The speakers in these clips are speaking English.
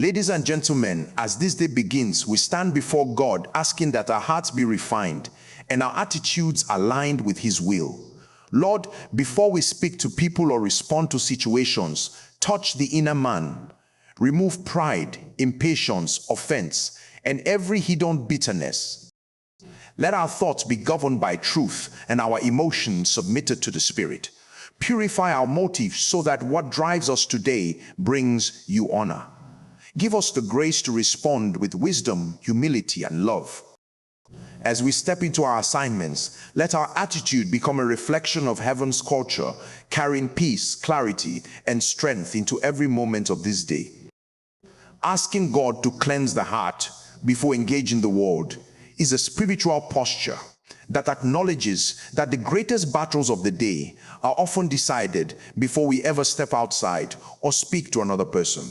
Ladies and gentlemen, as this day begins, we stand before God asking that our hearts be refined and our attitudes aligned with His will. Lord, before we speak to people or respond to situations, touch the inner man. Remove pride, impatience, offense, and every hidden bitterness. Let our thoughts be governed by truth and our emotions submitted to the Spirit. Purify our motives so that what drives us today brings you honor. Give us the grace to respond with wisdom, humility, and love. As we step into our assignments, let our attitude become a reflection of heaven's culture, carrying peace, clarity, and strength into every moment of this day. Asking God to cleanse the heart before engaging the world is a spiritual posture that acknowledges that the greatest battles of the day are often decided before we ever step outside or speak to another person.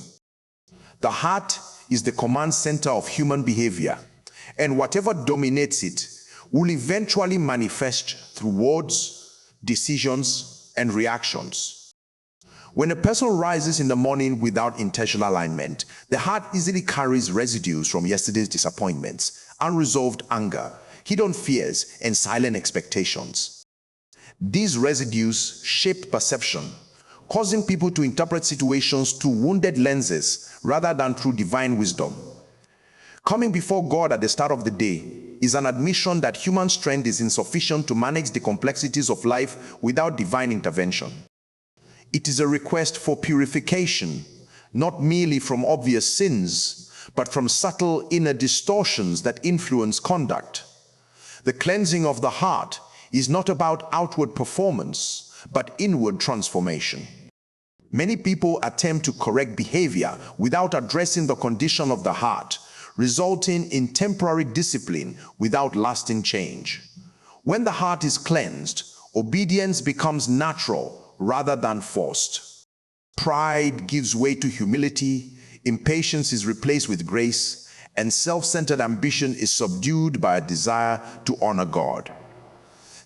The heart is the command center of human behavior, and whatever dominates it will eventually manifest through words, decisions, and reactions. When a person rises in the morning without intentional alignment, the heart easily carries residues from yesterday's disappointments, unresolved anger, hidden fears, and silent expectations. These residues shape perception, causing people to interpret situations through wounded lenses rather than through divine wisdom. Coming before God at the start of the day is an admission that human strength is insufficient to manage the complexities of life without divine intervention. It is a request for purification, not merely from obvious sins, but from subtle inner distortions that influence conduct. The cleansing of the heart is not about outward performance, but inward transformation. Many people attempt to correct behavior without addressing the condition of the heart, resulting in temporary discipline without lasting change. When the heart is cleansed, obedience becomes natural rather than forced. Pride gives way to humility, impatience is replaced with grace, and self-centered ambition is subdued by a desire to honor God.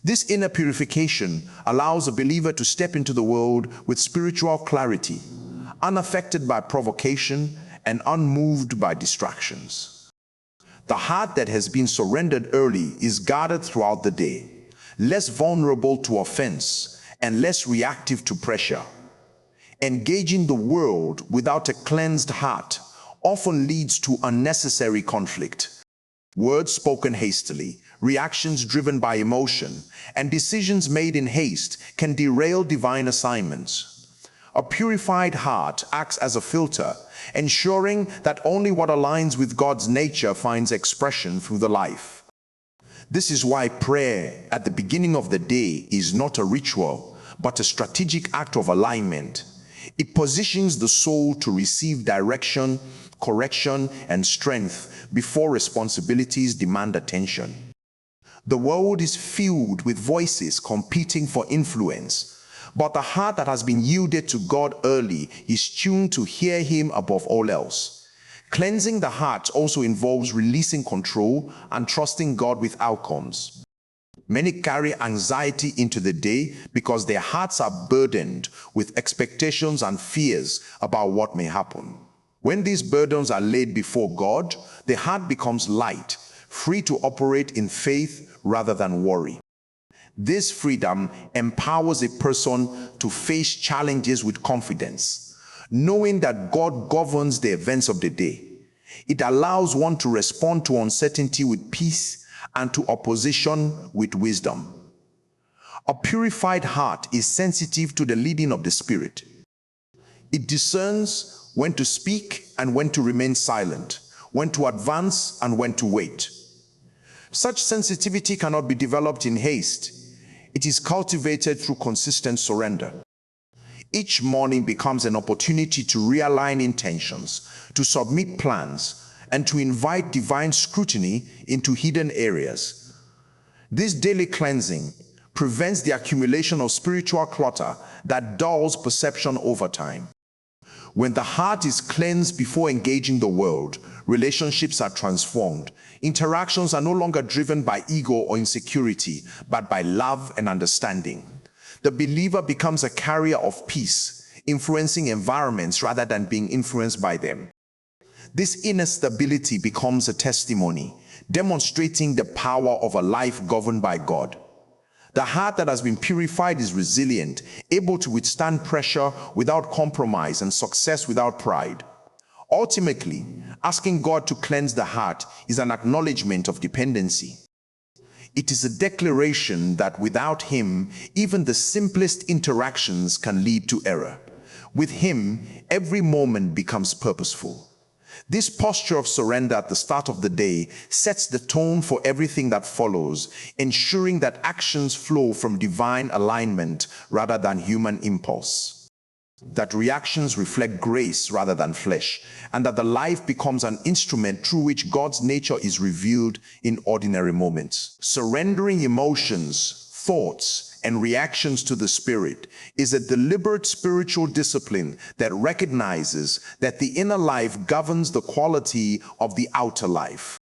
This inner purification allows a believer to step into the world with spiritual clarity, unaffected by provocation and unmoved by distractions. The heart that has been surrendered early is guarded throughout the day, less vulnerable to offense and less reactive to pressure. Engaging the world without a cleansed heart often leads to unnecessary conflict. Words spoken hastily, reactions driven by emotion, and decisions made in haste can derail divine assignments. A purified heart acts as a filter, ensuring that only what aligns with God's nature finds expression through the life. This is why prayer at the beginning of the day is not a ritual, but a strategic act of alignment. It positions the soul to receive direction, correction, and strength before responsibilities demand attention. The world is filled with voices competing for influence, but the heart that has been yielded to God early is tuned to hear Him above all else. Cleansing the heart also involves releasing control and trusting God with outcomes. Many carry anxiety into the day because their hearts are burdened with expectations and fears about what may happen. When these burdens are laid before God, the heart becomes light, free to operate in faith rather than worry. This freedom empowers a person to face challenges with confidence, knowing that God governs the events of the day. It allows one to respond to uncertainty with peace and to opposition with wisdom. A purified heart is sensitive to the leading of the Spirit. It discerns when to speak and when to remain silent, when to advance and when to wait. Such sensitivity cannot be developed in haste. It is cultivated through consistent surrender. Each morning becomes an opportunity to realign intentions, to submit plans, and to invite divine scrutiny into hidden areas. This daily cleansing prevents the accumulation of spiritual clutter that dulls perception over time. When the heart is cleansed before engaging the world, relationships are transformed. Interactions are no longer driven by ego or insecurity, but by love and understanding. The believer becomes a carrier of peace, influencing environments rather than being influenced by them. This inner stability becomes a testimony, demonstrating the power of a life governed by God. The heart that has been purified is resilient, able to withstand pressure without compromise and success without pride. Ultimately, asking God to cleanse the heart is an acknowledgement of dependency. It is a declaration that without Him, even the simplest interactions can lead to error. With Him, every moment becomes purposeful. This posture of surrender at the start of the day sets the tone for everything that follows, ensuring that actions flow from divine alignment rather than human impulse. That reactions reflect grace rather than flesh, and that the life becomes an instrument through which God's nature is revealed in ordinary moments. Surrendering emotions, thoughts, and reactions to the Spirit is a deliberate spiritual discipline that recognizes that the inner life governs the quality of the outer life.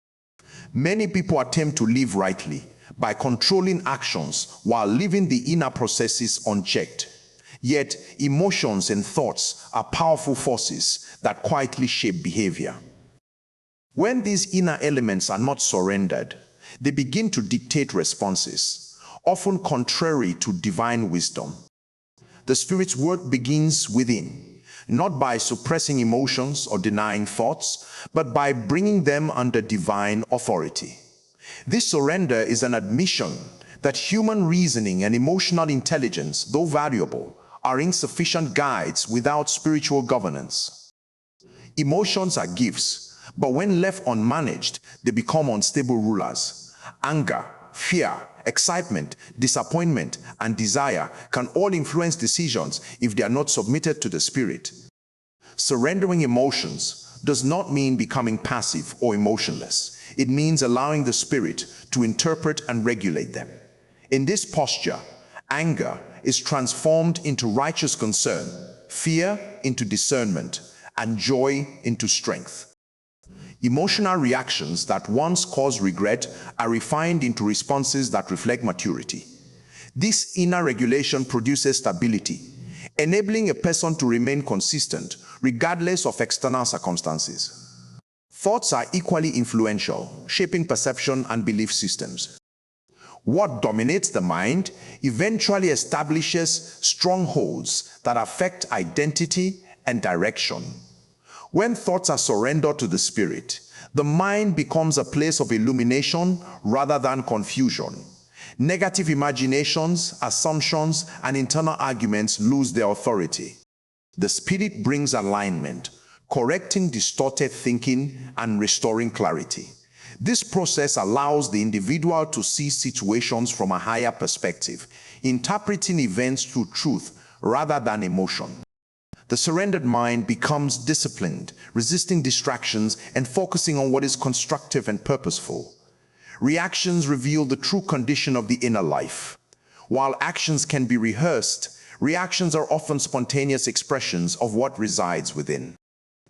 Many people attempt to live rightly by controlling actions while leaving the inner processes unchecked. Yet, emotions and thoughts are powerful forces that quietly shape behavior. When these inner elements are not surrendered, they begin to dictate responses, often contrary to divine wisdom. The Spirit's work begins within, not by suppressing emotions or denying thoughts, but by bringing them under divine authority. This surrender is an admission that human reasoning and emotional intelligence, though valuable, are insufficient guides without spiritual governance. Emotions are gifts, but when left unmanaged, they become unstable rulers. Anger, fear, excitement, disappointment, and desire can all influence decisions if they are not submitted to the Spirit. Surrendering emotions does not mean becoming passive or emotionless. It means allowing the Spirit to interpret and regulate them. In this posture, anger is transformed into righteous concern, fear into discernment, and joy into strength. Emotional reactions that once caused regret are refined into responses that reflect maturity. This inner regulation produces stability, enabling a person to remain consistent regardless of external circumstances. Thoughts are equally influential, shaping perception and belief systems. What dominates the mind eventually establishes strongholds that affect identity and direction. When thoughts are surrendered to the Spirit, the mind becomes a place of illumination rather than confusion. Negative imaginations, assumptions, and internal arguments lose their authority. The Spirit brings alignment, correcting distorted thinking and restoring clarity. This process allows the individual to see situations from a higher perspective, interpreting events through truth rather than emotion. The surrendered mind becomes disciplined, resisting distractions and focusing on what is constructive and purposeful. Reactions reveal the true condition of the inner life. While actions can be rehearsed, reactions are often spontaneous expressions of what resides within.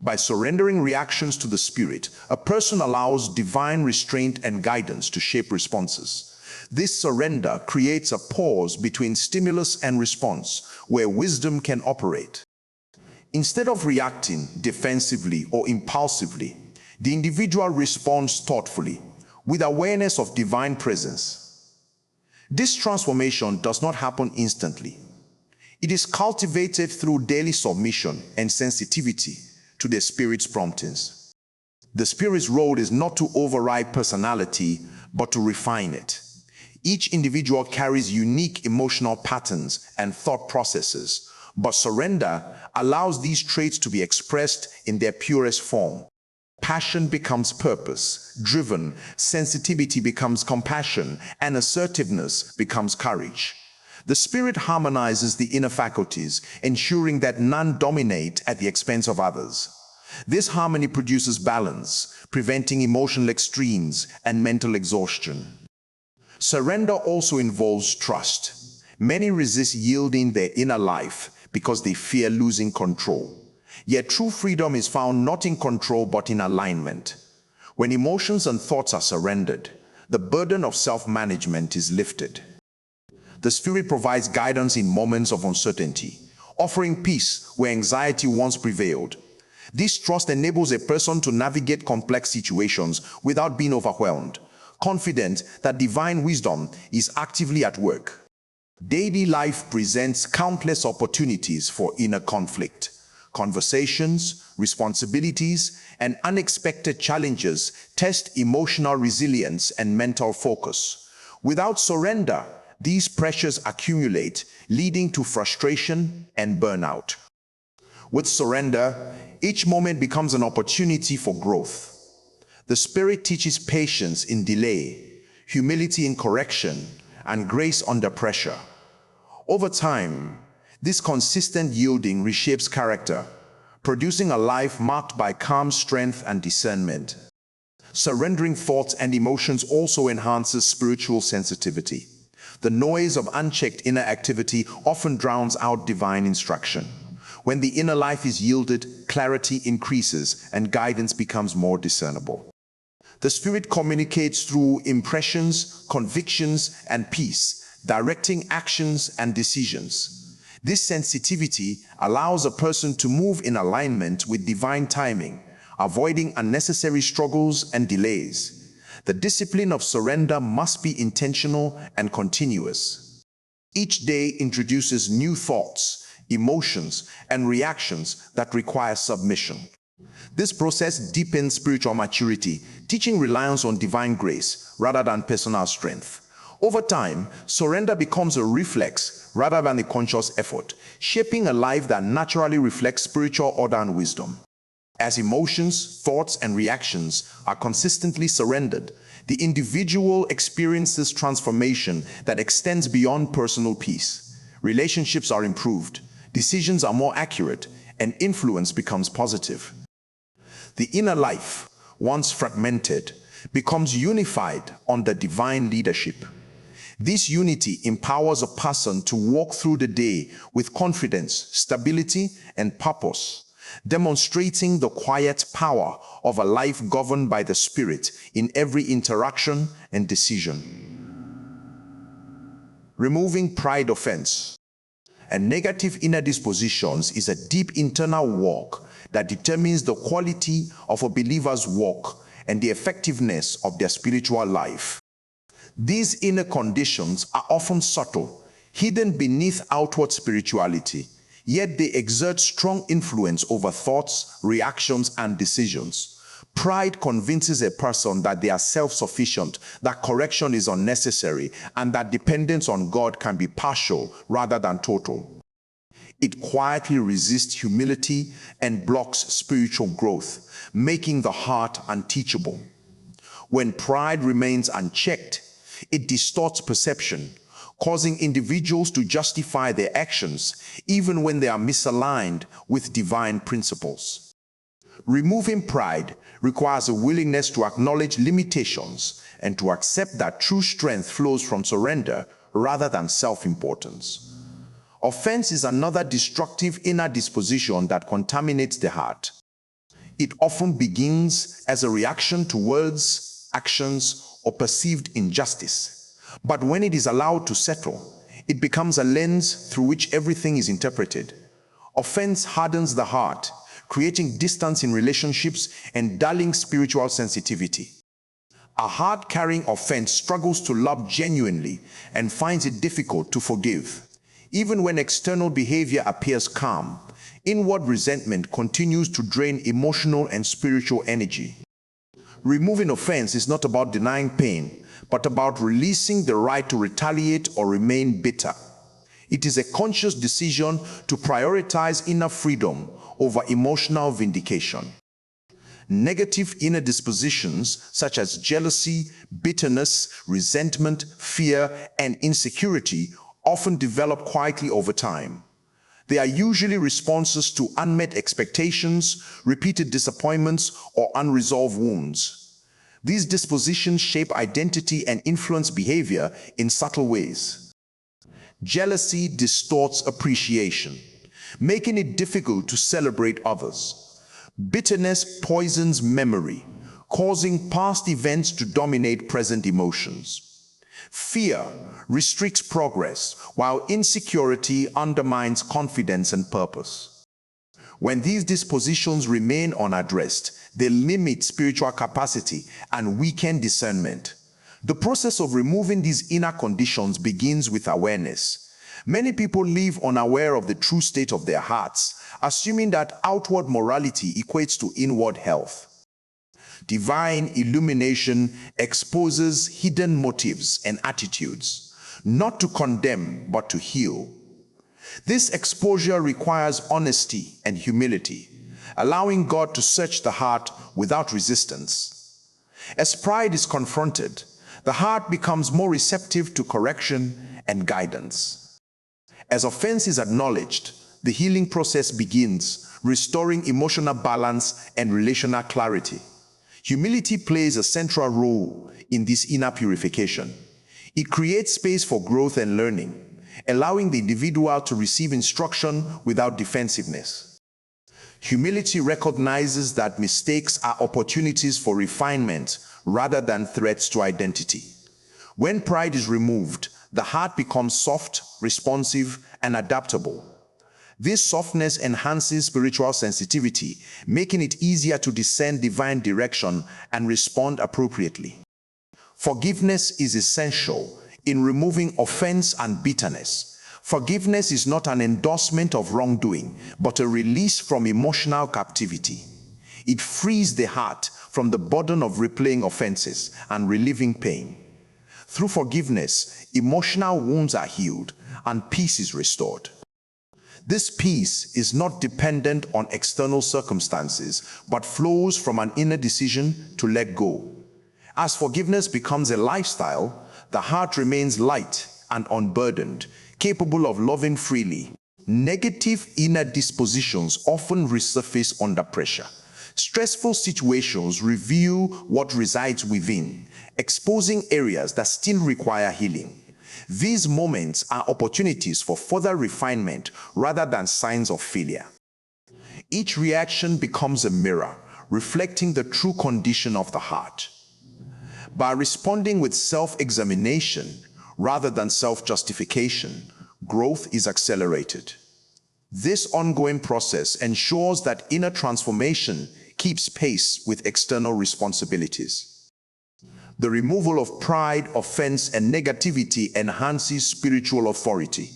By surrendering reactions to the Spirit, a person allows divine restraint and guidance to shape responses. This surrender creates a pause between stimulus and response, where wisdom can operate. Instead of reacting defensively or impulsively, the individual responds thoughtfully, with awareness of divine presence. This transformation does not happen instantly. It is cultivated through daily submission and sensitivity to the Spirit's promptings. The Spirit's role is not to override personality, but to refine it. Each individual carries unique emotional patterns and thought processes, but surrender allows these traits to be expressed in their purest form. Passion becomes purpose-driven, sensitivity becomes compassion, and assertiveness becomes courage. The Spirit harmonizes the inner faculties, ensuring that none dominate at the expense of others. This harmony produces balance, preventing emotional extremes and mental exhaustion. Surrender also involves trust. Many resist yielding their inner life because they fear losing control. Yet true freedom is found not in control but in alignment. When emotions and thoughts are surrendered, the burden of self-management is lifted. The Spirit provides guidance in moments of uncertainty, offering peace where anxiety once prevailed. This trust enables a person to navigate complex situations without being overwhelmed, confident that divine wisdom is actively at work. Daily life presents countless opportunities for inner conflict. Conversations, responsibilities, and unexpected challenges test emotional resilience and mental focus. Without surrender, these pressures accumulate, leading to frustration and burnout. With surrender, each moment becomes an opportunity for growth. The Spirit teaches patience in delay, humility in correction, and grace under pressure. Over time, this consistent yielding reshapes character, producing a life marked by calm strength and discernment. Surrendering thoughts and emotions also enhances spiritual sensitivity. The noise of unchecked inner activity often drowns out divine instruction. When the inner life is yielded, clarity increases and guidance becomes more discernible. The Spirit communicates through impressions, convictions, and peace, directing actions and decisions. This sensitivity allows a person to move in alignment with divine timing, avoiding unnecessary struggles and delays. The discipline of surrender must be intentional and continuous. Each day introduces new thoughts, emotions, and reactions that require submission. This process deepens spiritual maturity, teaching reliance on divine grace rather than personal strength. Over time, surrender becomes a reflex rather than a conscious effort, shaping a life that naturally reflects spiritual order and wisdom. As emotions, thoughts, and reactions are consistently surrendered, the individual experiences transformation that extends beyond personal peace. Relationships are improved, decisions are more accurate, and influence becomes positive. The inner life, once fragmented, becomes unified under divine leadership. This unity empowers a person to walk through the day with confidence, stability, and purpose, demonstrating the quiet power of a life governed by the Spirit in every interaction and decision. Removing pride offense and negative inner dispositions is a deep internal work that determines the quality of a believer's walk and the effectiveness of their spiritual life. These inner conditions are often subtle, hidden beneath outward spirituality, yet they exert strong influence over thoughts, reactions, and decisions. Pride convinces a person that they are self-sufficient, that correction is unnecessary, and that dependence on God can be partial rather than total. It quietly resists humility and blocks spiritual growth, making the heart unteachable. When pride remains unchecked, it distorts perception, causing individuals to justify their actions even when they are misaligned with divine principles. Removing pride requires a willingness to acknowledge limitations and to accept that true strength flows from surrender rather than self-importance. Offense is another destructive inner disposition that contaminates the heart. It often begins as a reaction to words, actions, or perceived injustice. But when it is allowed to settle, it becomes a lens through which everything is interpreted. Offense hardens the heart, creating distance in relationships and dulling spiritual sensitivity. A heart carrying offense struggles to love genuinely and finds it difficult to forgive. Even when external behavior appears calm, inward resentment continues to drain emotional and spiritual energy. Removing offense is not about denying pain, but about releasing the right to retaliate or remain bitter. It is a conscious decision to prioritize inner freedom over emotional vindication. Negative inner dispositions such as jealousy, bitterness, resentment, fear, and insecurity often develop quietly over time. They are usually responses to unmet expectations, repeated disappointments, or unresolved wounds. These dispositions shape identity and influence behavior in subtle ways. Jealousy distorts appreciation, making it difficult to celebrate others. Bitterness poisons memory, causing past events to dominate present emotions. Fear restricts progress, while insecurity undermines confidence and purpose. When these dispositions remain unaddressed, they limit spiritual capacity and weaken discernment. The process of removing these inner conditions begins with awareness. Many people live unaware of the true state of their hearts, assuming that outward morality equates to inward health. Divine illumination exposes hidden motives and attitudes, not to condemn, but to heal. This exposure requires honesty and humility, allowing God to search the heart without resistance. As pride is confronted, the heart becomes more receptive to correction and guidance. As offense is acknowledged, the healing process begins, restoring emotional balance and relational clarity. Humility plays a central role in this inner purification. It creates space for growth and learning, allowing the individual to receive instruction without defensiveness. Humility recognizes that mistakes are opportunities for refinement rather than threats to identity. When pride is removed, the heart becomes soft, responsive, and adaptable. This softness enhances spiritual sensitivity, making it easier to discern divine direction and respond appropriately. Forgiveness is essential in removing offense and bitterness. Forgiveness is not an endorsement of wrongdoing, but a release from emotional captivity. It frees the heart from the burden of replaying offenses and reliving pain. Through forgiveness, emotional wounds are healed and peace is restored. This peace is not dependent on external circumstances, but flows from an inner decision to let go. As forgiveness becomes a lifestyle, the heart remains light and unburdened, capable of loving freely. Negative inner dispositions often resurface under pressure. Stressful situations reveal what resides within, exposing areas that still require healing. These moments are opportunities for further refinement rather than signs of failure. Each reaction becomes a mirror, reflecting the true condition of the heart. By responding with self-examination rather than self-justification, growth is accelerated. This ongoing process ensures that inner transformation keeps pace with external responsibilities. The removal of pride, offense, and negativity enhances spiritual authority.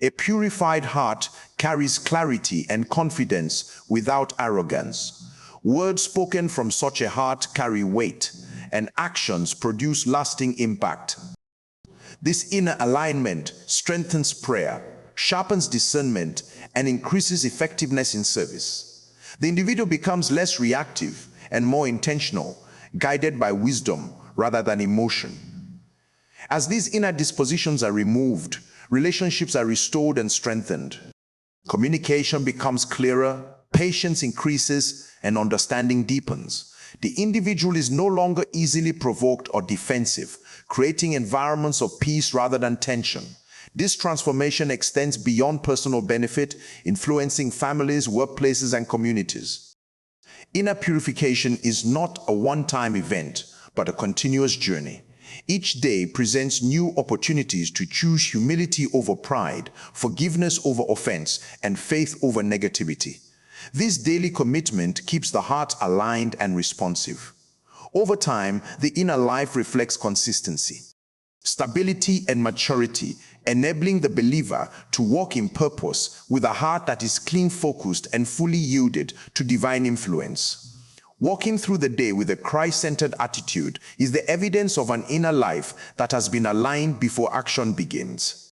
A purified heart carries clarity and confidence without arrogance. Words spoken from such a heart carry weight, and actions produce lasting impact. This inner alignment strengthens prayer, sharpens discernment, and increases effectiveness in service. The individual becomes less reactive and more intentional, guided by wisdom rather than emotion. As these inner dispositions are removed, relationships are restored and strengthened. Communication becomes clearer, patience increases, and understanding deepens. The individual is no longer easily provoked or defensive, creating environments of peace rather than tension. This transformation extends beyond personal benefit, influencing families, workplaces, and communities. Inner purification is not a one-time event, but a continuous journey. Each day presents new opportunities to choose humility over pride, forgiveness over offense, and faith over negativity. This daily commitment keeps the heart aligned and responsive. Over time, the inner life reflects consistency, stability, and maturity, enabling the believer to walk in purpose with a heart that is clean, focused, and fully yielded to divine influence. Walking through the day with a Christ-centered attitude is the evidence of an inner life that has been aligned before action begins.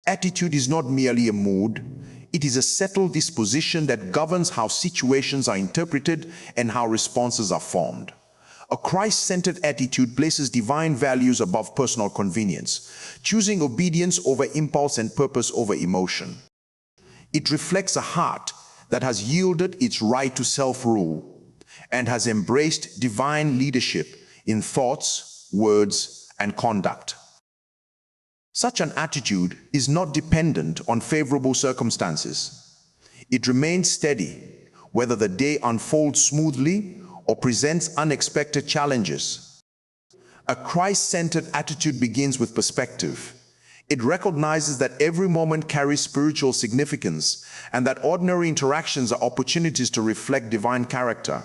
Attitude is not merely a mood, it is a settled disposition that governs how situations are interpreted and how responses are formed. A Christ-centered attitude places divine values above personal convenience, choosing obedience over impulse and purpose over emotion. It reflects a heart that has yielded its right to self-rule and has embraced divine leadership in thoughts, words, and conduct. Such an attitude is not dependent on favorable circumstances. It remains steady, whether the day unfolds smoothly or presents unexpected challenges. A Christ-centered attitude begins with perspective. It recognizes that every moment carries spiritual significance and that ordinary interactions are opportunities to reflect divine character.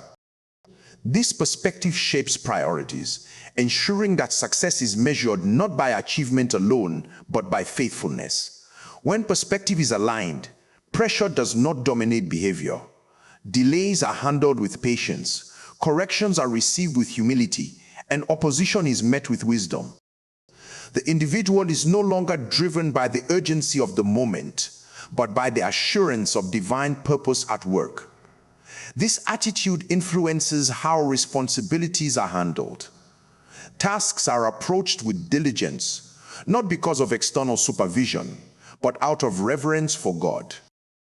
This perspective shapes priorities, ensuring that success is measured not by achievement alone, but by faithfulness. When perspective is aligned, pressure does not dominate behavior. Delays are handled with patience, corrections are received with humility, and opposition is met with wisdom. The individual is no longer driven by the urgency of the moment, but by the assurance of divine purpose at work. This attitude influences how responsibilities are handled. Tasks are approached with diligence, not because of external supervision, but out of reverence for God.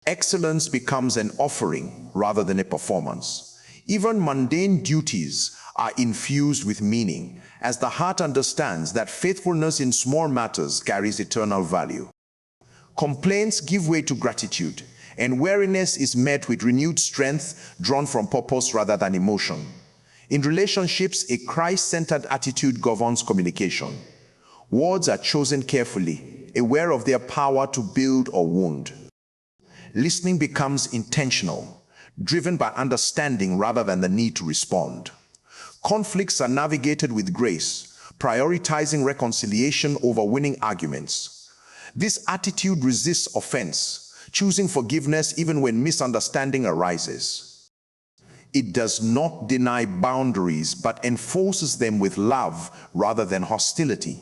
Excellence becomes an offering rather than a performance. Even mundane duties are infused with meaning, as the heart understands that faithfulness in small matters carries eternal value. Complaints give way to gratitude, and weariness is met with renewed strength drawn from purpose rather than emotion. In relationships, a Christ-centered attitude governs communication. Words are chosen carefully, aware of their power to build or wound. Listening becomes intentional, driven by understanding rather than the need to respond. Conflicts are navigated with grace, prioritizing reconciliation over winning arguments. This attitude resists offense, choosing forgiveness even when misunderstanding arises. It does not deny boundaries, but enforces them with love rather than hostility.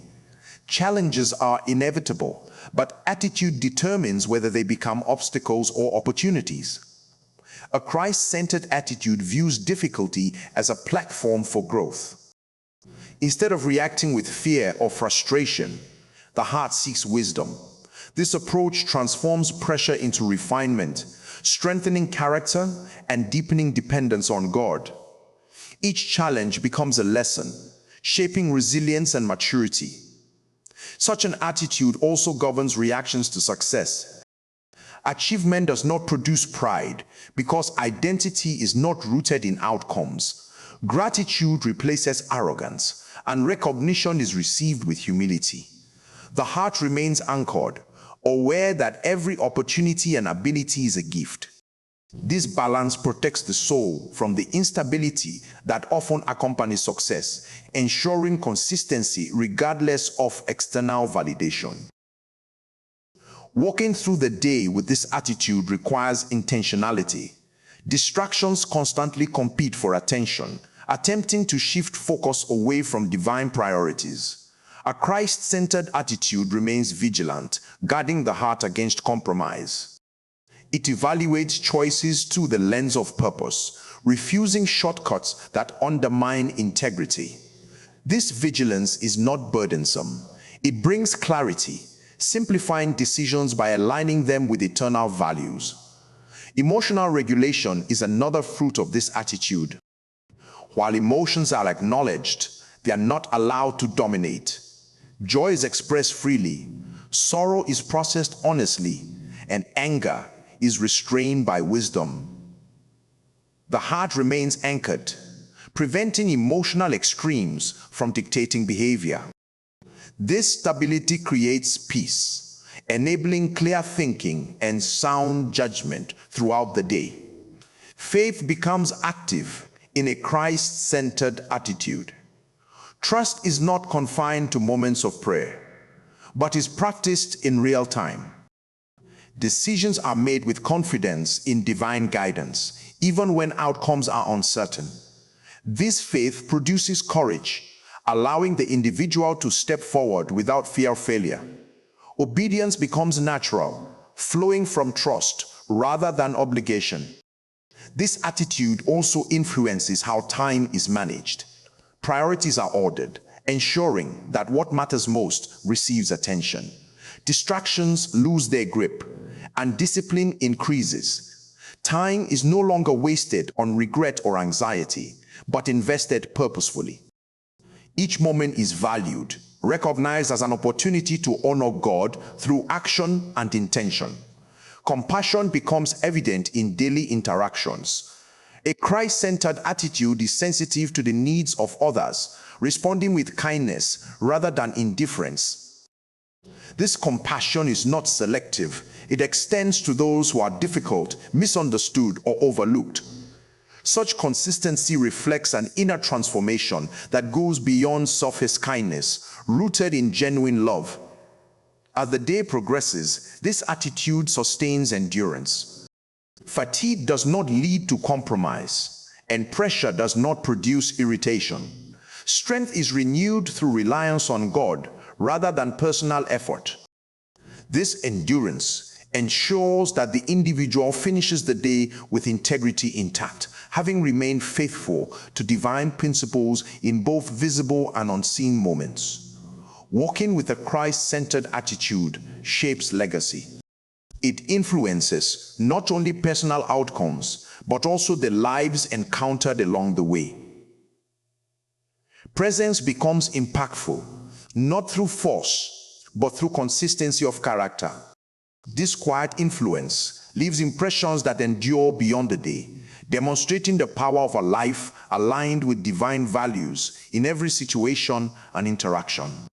Challenges are inevitable, but attitude determines whether they become obstacles or opportunities. A Christ-centered attitude views difficulty as a platform for growth. Instead of reacting with fear or frustration, the heart seeks wisdom. This approach transforms pressure into refinement, strengthening character and deepening dependence on God. Each challenge becomes a lesson, shaping resilience and maturity. Such an attitude also governs reactions to success. Achievement does not produce pride because identity is not rooted in outcomes. Gratitude replaces arrogance, and recognition is received with humility. The heart remains anchored, aware that every opportunity and ability is a gift. This balance protects the soul from the instability that often accompanies success, ensuring consistency regardless of external validation. Walking through the day with this attitude requires intentionality. Distractions constantly compete for attention, attempting to shift focus away from divine priorities. A Christ-centered attitude remains vigilant, guarding the heart against compromise. It evaluates choices through the lens of purpose, refusing shortcuts that undermine integrity. This vigilance is not burdensome. It brings clarity, simplifying decisions by aligning them with eternal values. Emotional regulation is another fruit of this attitude. While emotions are acknowledged, they are not allowed to dominate. Joy is expressed freely, sorrow is processed honestly, and anger is restrained by wisdom. The heart remains anchored, preventing emotional extremes from dictating behavior. This stability creates peace, enabling clear thinking and sound judgment throughout the day. Faith becomes active in a Christ-centered attitude. Trust is not confined to moments of prayer, but is practiced in real time. Decisions are made with confidence in divine guidance, even when outcomes are uncertain. This faith produces courage, allowing the individual to step forward without fear of failure. Obedience becomes natural, flowing from trust rather than obligation. This attitude also influences how time is managed. Priorities are ordered, ensuring that what matters most receives attention. Distractions lose their grip, and discipline increases. Time is no longer wasted on regret or anxiety, but invested purposefully. Each moment is valued, recognized as an opportunity to honor God through action and intention. Compassion becomes evident in daily interactions. A Christ-centered attitude is sensitive to the needs of others, responding with kindness rather than indifference. This compassion is not selective. It extends to those who are difficult, misunderstood, or overlooked. Such consistency reflects an inner transformation that goes beyond surface kindness, rooted in genuine love. As the day progresses, this attitude sustains endurance. Fatigue does not lead to compromise, and pressure does not produce irritation. Strength is renewed through reliance on God rather than personal effort. This endurance ensures that the individual finishes the day with integrity intact, having remained faithful to divine principles in both visible and unseen moments. Walking with a Christ-centered attitude shapes legacy. It influences not only personal outcomes, but also the lives encountered along the way. Presence becomes impactful, not through force, but through consistency of character. This quiet influence leaves impressions that endure beyond the day, demonstrating the power of a life aligned with divine values in every situation and interaction.